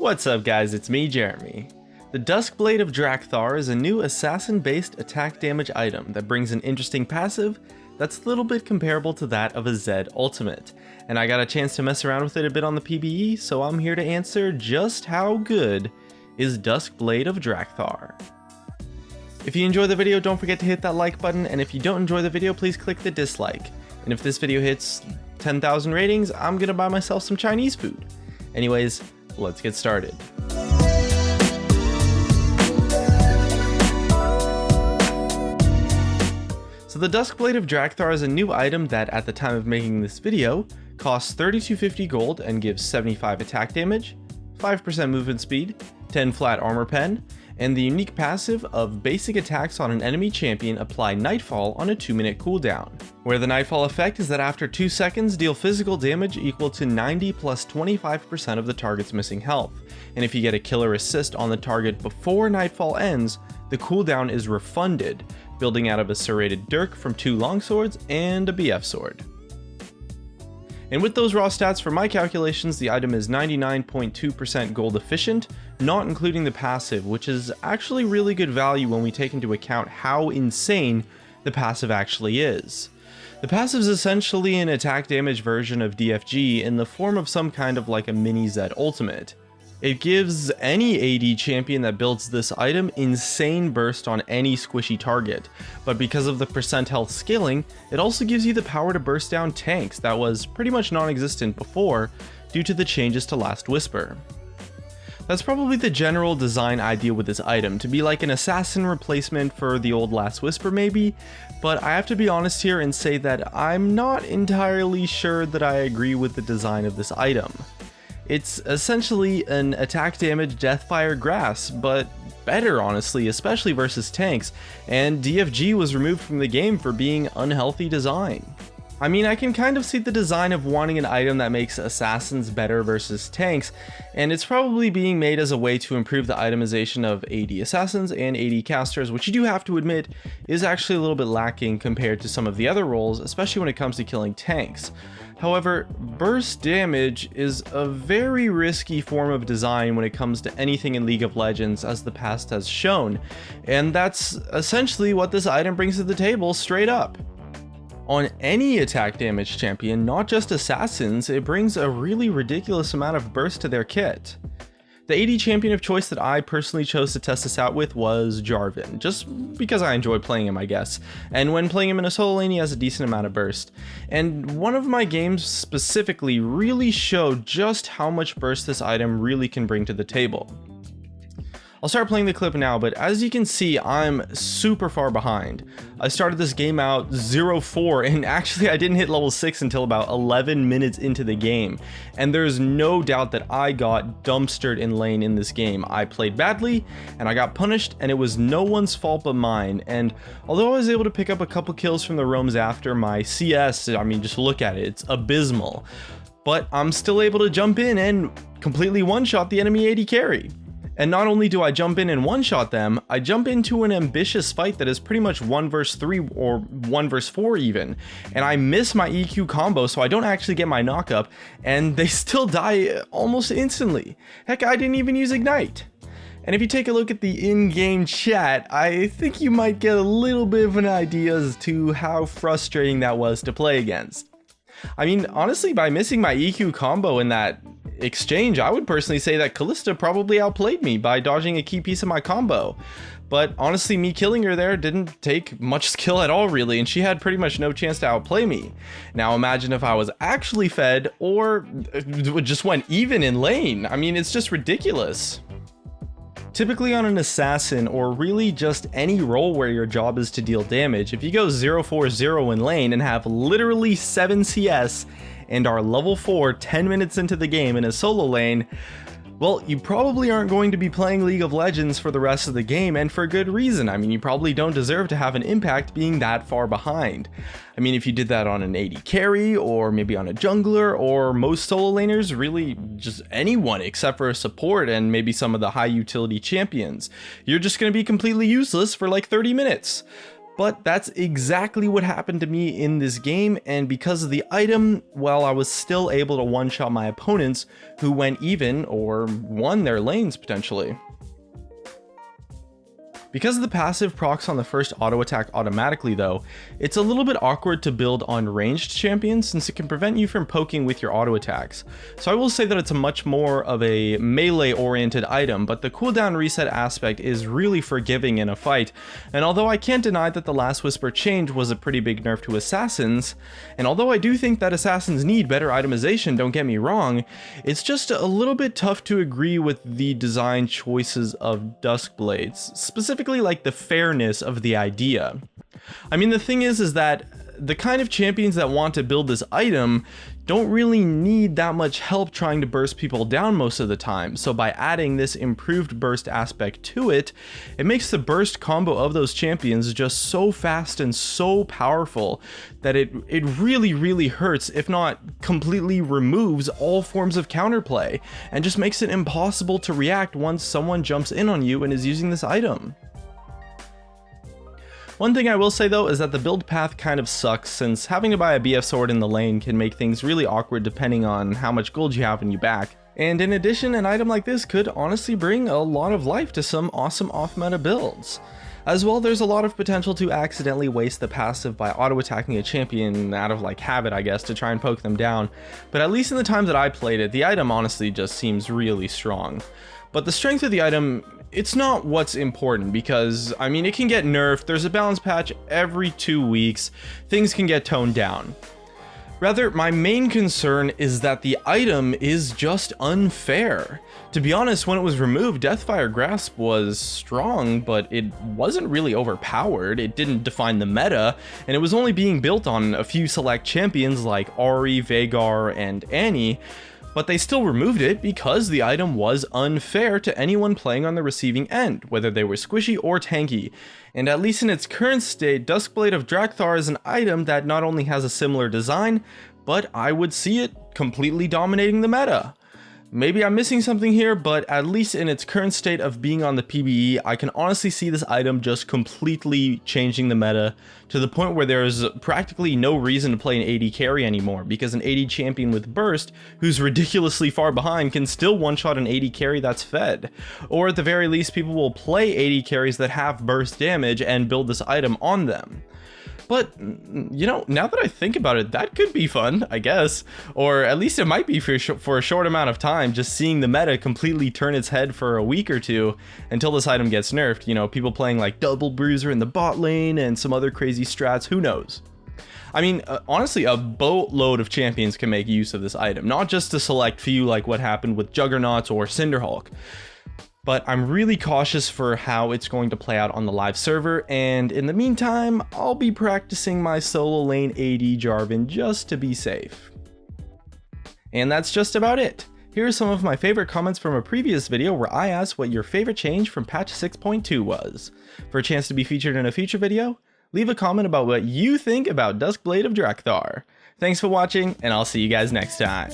What's up guys, it's me, Jeremy. The Duskblade of Draktharr is a new assassin-based attack damage item that brings an interesting passive that's a little bit comparable to that of a Zed ultimate, and I got a chance to mess around with it a bit on the PBE, so I'm here to answer just how good is Duskblade of Draktharr. If you enjoy the video, don't forget to hit that like button, and if you don't enjoy the video, please click the dislike. And if this video hits 10,000 ratings, I'm gonna buy myself some Chinese food. Anyways, let's get started. So the Duskblade of Draktharr is a new item that at the time of making this video costs 3250 gold and gives 75 attack damage, 5% movement speed, 10 flat armor pen, and the unique passive of basic attacks on an enemy champion apply Nightfall on a 2-minute cooldown, where the Nightfall effect is that after 2 seconds deal physical damage equal to 90 plus 25% of the target's missing health, and if you get a killer assist on the target before Nightfall ends, the cooldown is refunded, building out of a serrated dirk from 2 longswords and a BF sword. And with those raw stats, for my calculations, the item is 99.2% gold efficient, not including the passive, which is actually really good value when we take into account how insane the passive actually is. The passive is essentially an attack damage version of DFG in the form of some kind of like a mini Zed ultimate. It gives any AD champion that builds this item insane burst on any squishy target, but because of the percent health scaling, it also gives you the power to burst down tanks that was pretty much non-existent before due to the changes to Last Whisper. That's probably the general design idea with this item, to be like an assassin replacement for the old Last Whisper maybe, but I have to be honest here and say that I'm not entirely sure that I agree with the design of this item. It's essentially an attack damage Deathfire Grass, but better honestly, especially versus tanks, and DFG was removed from the game for being unhealthy design. I mean, I can kind of see the design of wanting an item that makes assassins better versus tanks, and it's probably being made as a way to improve the itemization of AD assassins and AD casters, which you do have to admit is actually a little bit lacking compared to some of the other roles, especially when it comes to killing tanks. However, burst damage is a very risky form of design when it comes to anything in League of Legends, as the past has shown, and that's essentially what this item brings to the table straight up. On any attack damage champion, not just assassins, it brings a really ridiculous amount of burst to their kit. The AD champion of choice that I personally chose to test this out with was Jarvan, just because I enjoy playing him I guess, and when playing him in a solo lane he has a decent amount of burst. And one of my games specifically really showed just how much burst this item really can bring to the table. I'll start playing the clip now, but as you can see, I'm super far behind. I started this game out 0-4, and actually I didn't hit level 6 until about 11 minutes into the game. And there's no doubt that I got dumpstered in lane in this game. I played badly, and I got punished, and it was no one's fault but mine. And although I was able to pick up a couple kills from the roams after, my CS, I mean, just look at it, it's abysmal. But I'm still able to jump in and completely one-shot the enemy AD carry. And not only do I jump in and one-shot them, I jump into an ambitious fight that is pretty much 1 vs 3 or 1 vs 4 even, and I miss my EQ combo, so I don't actually get my knockup, and they still die almost instantly. Heck, I didn't even use Ignite. And if you take a look at the in-game chat, I think you might get a little bit of an idea as to how frustrating that was to play against. I mean, honestly, by missing my EQ combo in that exchange, I would personally say that Kalista probably outplayed me by dodging a key piece of my combo. But honestly, me killing her there didn't take much skill at all really, and she had pretty much no chance to outplay me. Now imagine if I was actually fed or just went even in lane. I mean, it's just ridiculous. Typically on an assassin, or really just any role where your job is to deal damage, if you go 0-4-0 in lane and have literally 7 CS and are level 4 10 minutes into the game in a solo lane, well, you probably aren't going to be playing League of Legends for the rest of the game, and for good reason. I mean, you probably don't deserve to have an impact being that far behind. I mean, if you did that on an AD carry, or maybe on a jungler, or most solo laners, really just anyone except for a support and maybe some of the high utility champions, you're just going to be completely useless for like 30 minutes. But that's exactly what happened to me in this game, and because of the item, well, I was still able to one-shot my opponents who went even or won their lanes potentially. Because the passive procs on the first auto attack automatically though, it's a little bit awkward to build on ranged champions since it can prevent you from poking with your auto attacks. So I will say that it's a much more of a melee oriented item, but the cooldown reset aspect is really forgiving in a fight. And although I can't deny that the Last Whisper change was a pretty big nerf to assassins, and although I do think that assassins need better itemization, don't get me wrong, it's just a little bit tough to agree with the design choices of Duskblades, specifically like the fairness of the idea. I mean, the thing is that the kind of champions that want to build this item don't really need that much help trying to burst people down most of the time, so by adding this improved burst aspect to it, it makes the burst combo of those champions just so fast and so powerful that it really hurts, if not completely removes all forms of counterplay, and just makes it impossible to react once someone jumps in on you and is using this item. One thing I will say though is that the build path kind of sucks, since having to buy a BF sword in the lane can make things really awkward depending on how much gold you have in your back. And in addition, an item like this could honestly bring a lot of life to some awesome off-meta builds. As well, there's a lot of potential to accidentally waste the passive by auto-attacking a champion out of like habit, I guess, to try and poke them down. But at least in the time that I played it, the item honestly just seems really strong. But the strength of the item, it's not what's important, because, I mean, it can get nerfed, there's a balance patch every 2 weeks, things can get toned down. Rather, my main concern is that the item is just unfair. To be honest, when it was removed, Deathfire Grasp was strong, but it wasn't really overpowered, it didn't define the meta, and it was only being built on a few select champions like Ahri, Veigar, and Annie. But they still removed it because the item was unfair to anyone playing on the receiving end, whether they were squishy or tanky. And at least in its current state, Duskblade of Draktharr is an item that not only has a similar design, but I would see it completely dominating the meta. Maybe I'm missing something here, but at least in its current state of being on the PBE, I can honestly see this item just completely changing the meta to the point where there's practically no reason to play an AD carry anymore, because an AD champion with burst, who's ridiculously far behind, can still one-shot an AD carry that's fed. Or at the very least, people will play AD carries that have burst damage and build this item on them. But, you know, now that I think about it, that could be fun, I guess. Or at least it might be for a short amount of time, just seeing the meta completely turn its head for a week or two until this item gets nerfed. You know, people playing like Double Bruiser in the bot lane and some other crazy strats, who knows? I mean, honestly, a boatload of champions can make use of this item, not just a select few like what happened with Juggernauts or Cinderhulk. But I'm really cautious for how it's going to play out on the live server, and in the meantime, I'll be practicing my solo lane AD Jarvan just to be safe. And that's just about it. Here are some of my favorite comments from a previous video where I asked what your favorite change from patch 6.2 was. For a chance to be featured in a future video, leave a comment about what you think about Duskblade of Draktharr. Thanks for watching, and I'll see you guys next time.